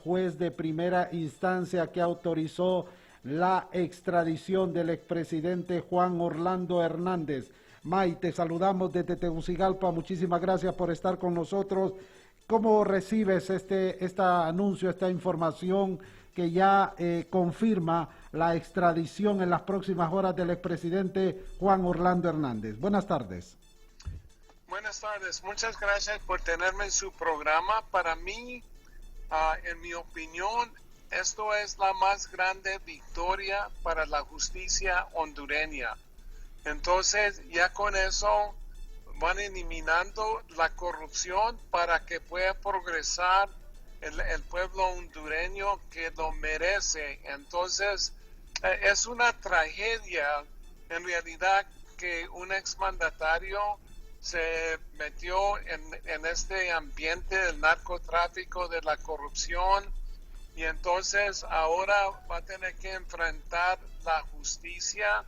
juez de primera instancia que autorizó la extradición del expresidente Juan Orlando Hernández. May, te saludamos desde Tegucigalpa, muchísimas gracias por estar con nosotros. ¿Cómo recibes este anuncio, esta información que ya confirma la extradición en las próximas horas del expresidente Juan Orlando Hernández? Buenas tardes. Buenas tardes, muchas gracias por tenerme en su programa. Para mí, en mi opinión, esto es la más grande victoria para la justicia hondureña. Entonces, ya con eso van eliminando la corrupción para que pueda progresar el pueblo hondureño que lo merece. Entonces, es una tragedia en realidad que un exmandatario se metió en este ambiente del narcotráfico, de la corrupción, y entonces ahora va a tener que enfrentar la justicia,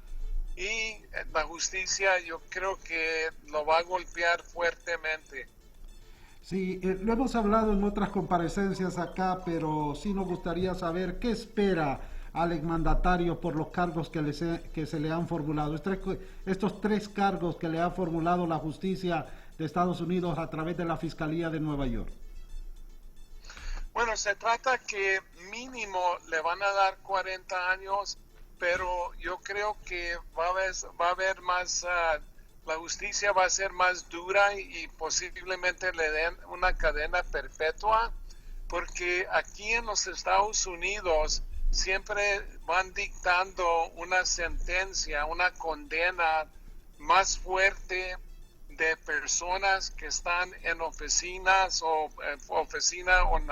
y la justicia yo creo que lo va a golpear fuertemente. Sí, lo hemos hablado en otras comparecencias acá, pero sí nos gustaría saber qué espera al exmandatario por los cargos que se le han formulado. Estos tres cargos que le ha formulado la justicia de Estados Unidos a través de la Fiscalía de Nueva York. Bueno, se trata que mínimo le van a dar 40 años, pero yo creo que va a haber más, la justicia va a ser más dura y posiblemente le den una cadena perpetua, porque aquí en los Estados Unidos siempre van dictando una sentencia, una condena más fuerte de personas que están en oficinas o en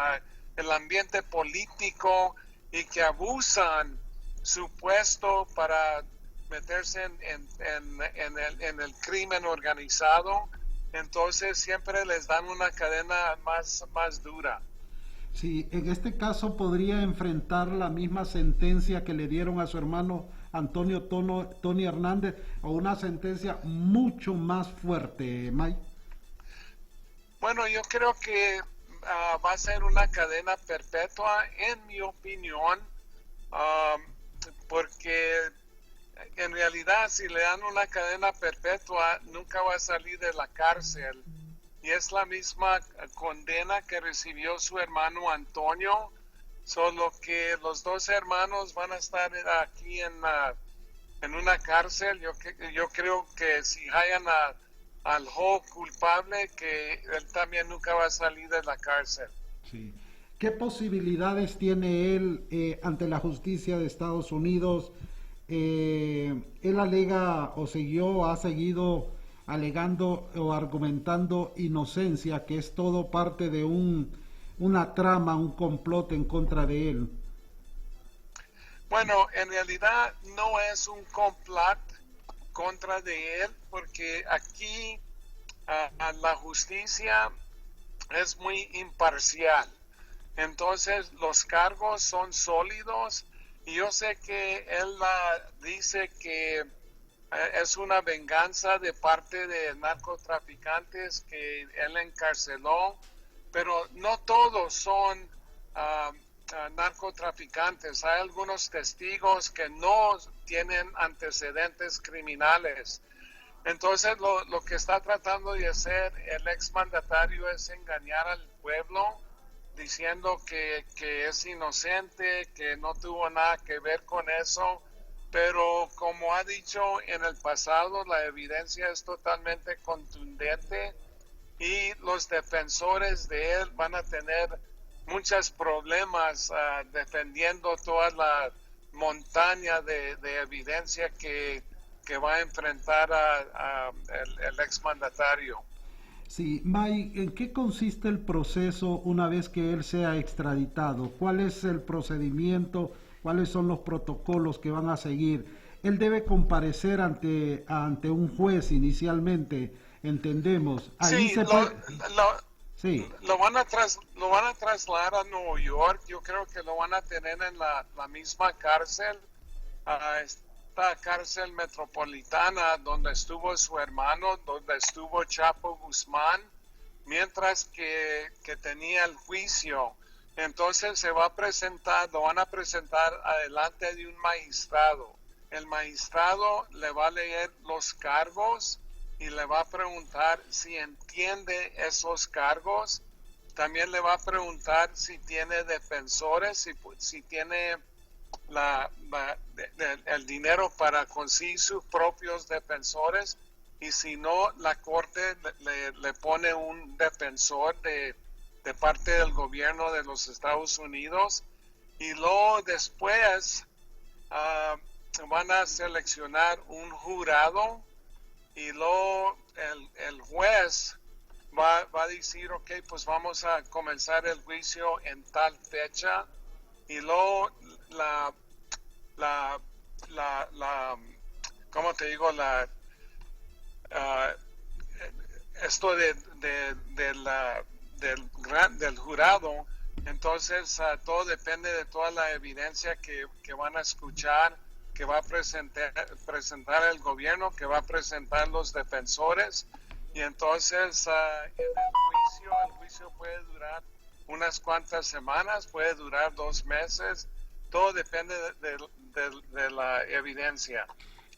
el ambiente político y que abusan su puesto para meterse en el crimen organizado. Entonces siempre les dan una cadena más dura. Sí, en este caso podría enfrentar la misma sentencia que le dieron a su hermano Antonio Tony Hernández, o una sentencia mucho más fuerte, May. Bueno, yo creo que va a ser una cadena perpetua, en mi opinión, porque en realidad si le dan una cadena perpetua nunca va a salir de la cárcel. Y es la misma condena que recibió su hermano Antonio, solo que los dos hermanos van a estar aquí en una cárcel. Yo creo que si hallan al Joe culpable, que él también nunca va a salir de la cárcel. Sí. ¿Qué posibilidades tiene él ante la justicia de Estados Unidos? Él alega o ha seguido alegando o argumentando inocencia, que es todo parte de una trama, un complot en contra de él. Bueno, en realidad no es un complot contra de él, porque aquí la justicia es muy imparcial. Entonces los cargos son sólidos, y yo sé que él dice que es una venganza de parte de narcotraficantes que él encarceló, pero no todos son narcotraficantes. Hay algunos testigos que no tienen antecedentes criminales. Entonces lo que está tratando de hacer el exmandatario es engañar al pueblo, diciendo que es inocente, que no tuvo nada que ver con eso. Pero como ha dicho en el pasado, la evidencia es totalmente contundente, y los defensores de él van a tener muchos problemas defendiendo toda la montaña de evidencia que va a enfrentar el exmandatario. Sí, May, ¿en qué consiste el proceso una vez que él sea extraditado? ¿Cuál es el procedimiento? ¿Cuáles son los protocolos que van a seguir? Él debe comparecer ante un juez inicialmente, entendemos. Ahí Sí, sí. lo van a trasladar a Nueva York. Yo creo que lo van a tener en la misma cárcel, esta cárcel metropolitana donde estuvo su hermano, donde estuvo Chapo Guzmán, mientras que tenía el juicio. Entonces se va a presentar, lo van a presentar adelante de un magistrado. El magistrado le va a leer los cargos y le va a preguntar si entiende esos cargos. También le va a preguntar si tiene defensores, si tiene el dinero para conseguir sus propios defensores, y si no, la corte le pone un defensor de parte del gobierno de los Estados Unidos, y luego después van a seleccionar un jurado, y luego el juez va a decir, ok, pues vamos a comenzar el juicio en tal fecha, y luego ¿cómo te digo? Esto del jurado. Entonces todo depende de toda la evidencia que van a escuchar, que va a presentar el gobierno, que va a presentar los defensores, y entonces el juicio puede durar unas cuantas semanas, puede durar 2 meses, todo depende de la evidencia.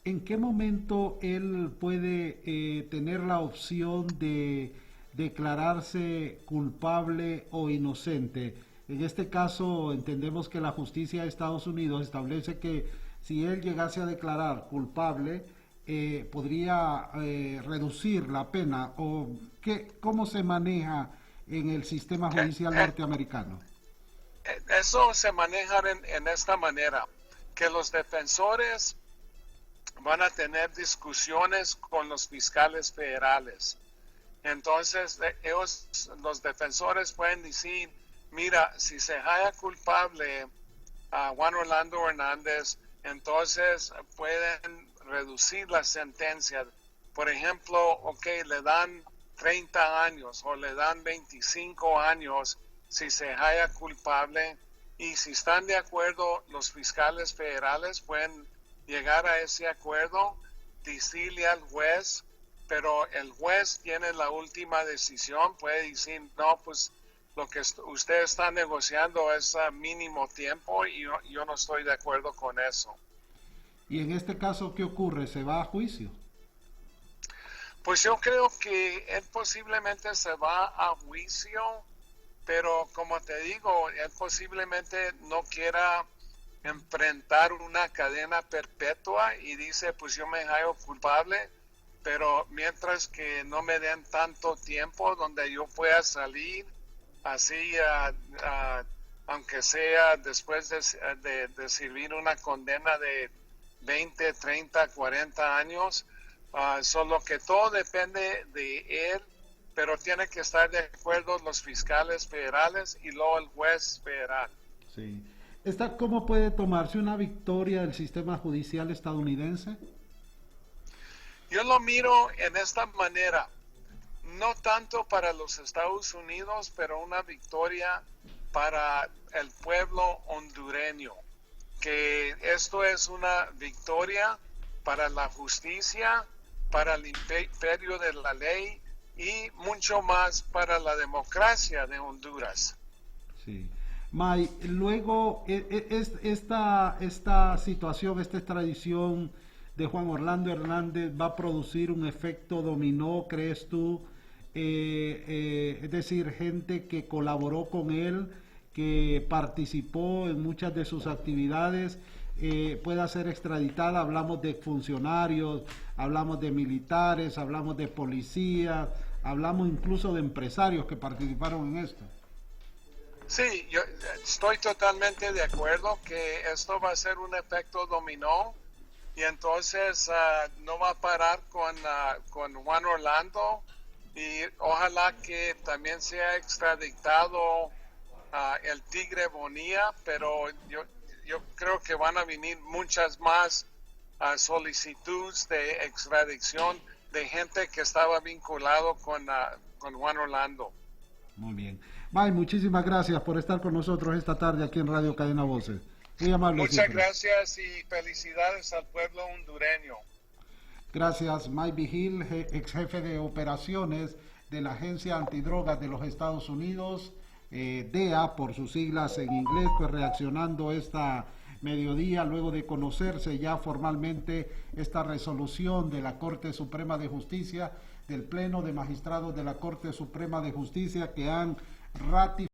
¿En qué momento él puede tener la opción de declararse culpable o inocente? En este caso, entendemos que la justicia de Estados Unidos establece que si él llegase a declarar culpable, podría reducir la pena. ¿O cómo se maneja en el sistema judicial norteamericano? Eso se maneja en esta manera, que los defensores van a tener discusiones con los fiscales federales. Entonces, los defensores pueden decir, mira, si se halla culpable a Juan Orlando Hernández, entonces pueden reducir la sentencia. Por ejemplo, ok, le dan 30 años o le dan 25 años si se halla culpable, y si están de acuerdo los fiscales federales pueden llegar a ese acuerdo, decirle al juez, pero el juez tiene la última decisión, puede decir, no, pues lo que usted está negociando es a mínimo tiempo y yo no estoy de acuerdo con eso. ¿Y en este caso qué ocurre? ¿Se va a juicio? Pues yo creo que él posiblemente se va a juicio, pero como te digo, él posiblemente no quiera enfrentar una cadena perpetua y dice, pues yo me hallo culpable, pero mientras que no me den tanto tiempo donde yo pueda salir, así, aunque sea después de servir una condena de 20, 30, 40 años, solo que todo depende de él, pero tiene que estar de acuerdo los fiscales federales y luego el juez federal. Sí. ¿Cómo puede tomarse una victoria del sistema judicial estadounidense? Yo lo miro en esta manera, no tanto para los Estados Unidos, pero una victoria para el pueblo hondureño, que esto es una victoria para la justicia, para el imperio de la ley y mucho más para la democracia de Honduras. Sí. May, luego esta situación, esta extradición de Juan Orlando Hernández va a producir un efecto dominó, ¿crees tú? Es decir, gente que colaboró con él, que participó en muchas de sus actividades, pueda ser extraditada. Hablamos de funcionarios, hablamos de militares, hablamos de policías, hablamos incluso de empresarios que participaron en esto. Sí, yo estoy totalmente de acuerdo que esto va a ser un efecto dominó, y entonces no va a parar con Juan Orlando, y ojalá que también sea extraditado el Tigre Bonilla, pero yo creo que van a venir muchas más solicitudes de extradición de gente que estaba vinculado con Juan Orlando. Muy bien. May, muchísimas gracias por estar con nosotros esta tarde aquí en Radio Cadena Voces. Muy amable. Muchas siempre. Gracias y felicidades al pueblo hondureño. Gracias, May Vigil, ex jefe de operaciones de la Agencia Antidrogas de los Estados Unidos, DEA, por sus siglas en inglés, pues reaccionando esta mediodía, luego de conocerse ya formalmente esta resolución de la Corte Suprema de Justicia, del Pleno de Magistrados de la Corte Suprema de Justicia, que han ratificado